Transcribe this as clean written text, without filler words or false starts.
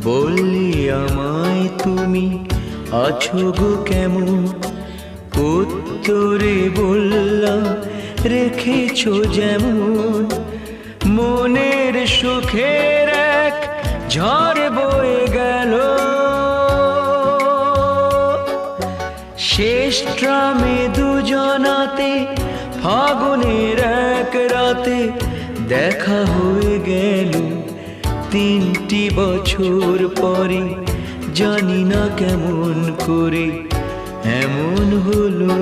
বললি আমায় তুমি আছো গো কেমন, উত্তরে বললাম রেখেছো যেমন। মনের সুখের এক ঝড় বয়ে গেল, শেষ ট্রামে দুজনাতে ফাগুনের এক রাতে দেখা হয়ে গেল। 3টি বছর পরে জানি না কেমন করে এমন হলো।